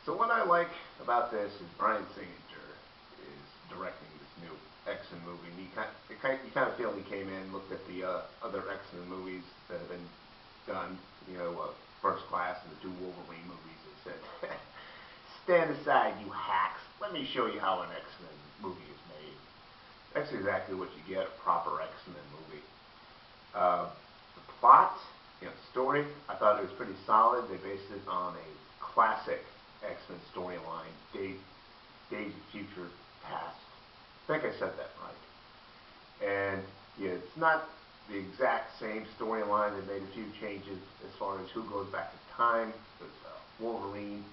So what I like about this is Bryan Singer is directing this new X-Men movie. And you kind of feel he came in, looked at the other X-Men movies that have been done, First Class and the two Wolverine movies, and said, stand aside, you hacks. Let me show you how an X-Men movie is made. That's exactly what you get, a proper X-Men movie. The plot, story, I thought it was pretty solid. They based it on a classic X-Men storyline, Days of Future Past. I think I said that right. And it's not the exact same storyline. They made a few changes as far as who goes back in time. There's Wolverine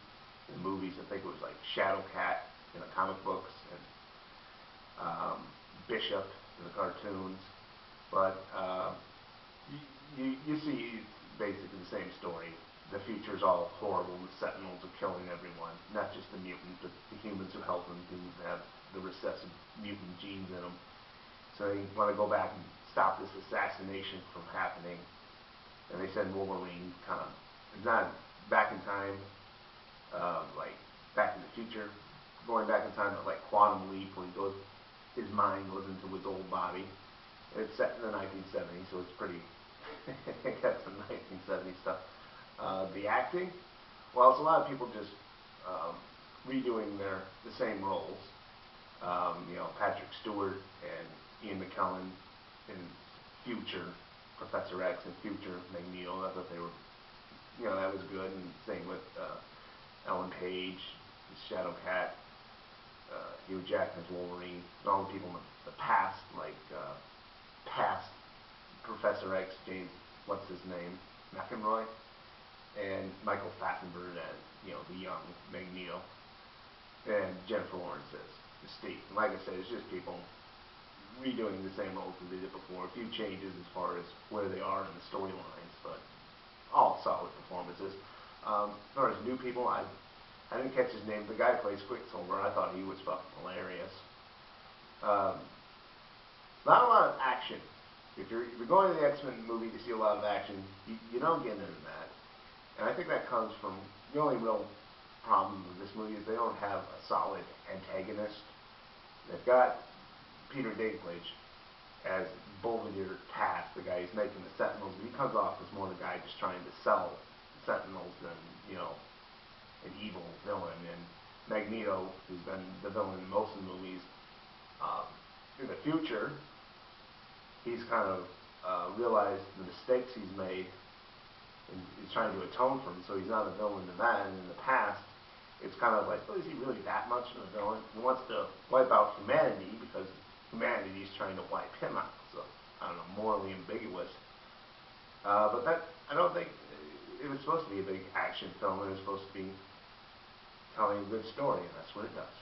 in the movies. I think it was like Shadowcat in the comic books, and Bishop in the cartoons. But you see basically the same story. The future's all horrible. The Sentinels are killing everyone, not just the mutants, but the humans who help them, who have the recessive mutant genes in them. So they want to go back and stop this assassination from happening. And they send Wolverine it's not back in time, like Back in the Future, going back in time, but like Quantum Leap, where his mind goes into his old body. And it's set in the 1970s, so it's pretty, got some 1970s stuff. The acting, well, it's a lot of people just redoing the same roles. Patrick Stewart and Ian McKellen in Future, Professor X in Future, Magneto. I thought they were, that was good. And same with Ellen Page, Shadowcat, Hugh Jackman's Wolverine, and all the people in the past, like past Professor X, James, what's his name, McElroy, and Michael Fassbender as, the young Magneto, and Jennifer Lawrence as Mystique. And like I said, it's just people redoing the same roles that they did before. A few changes as far as where they are in the storylines, but all solid performances. As far as new people, I didn't catch his name. The guy who plays Quicksilver, I thought he was fucking hilarious. Not a lot of action. If you're going to the X-Men movie to see a lot of action, you don't get into that. And I think that comes from the only real problem with this movie is they don't have a solid antagonist. They've got Peter Dinklage as Belvedere Task, the guy who's making the Sentinels, but he comes off as more the guy just trying to sell the Sentinels than, an evil villain. And Magneto, who's been the villain in most of the movies, in the future, he's kind of realized the mistakes he's made and he's trying to atone for them, so he's not a villain in that. And in the past, it's kind of like, well, is he really that much of a villain? He wants to wipe out humanity because humanity is trying to wipe him out. So, I don't know, morally ambiguous. But I don't think it was supposed to be a big action film. It was supposed to be telling a good story, and that's what it does.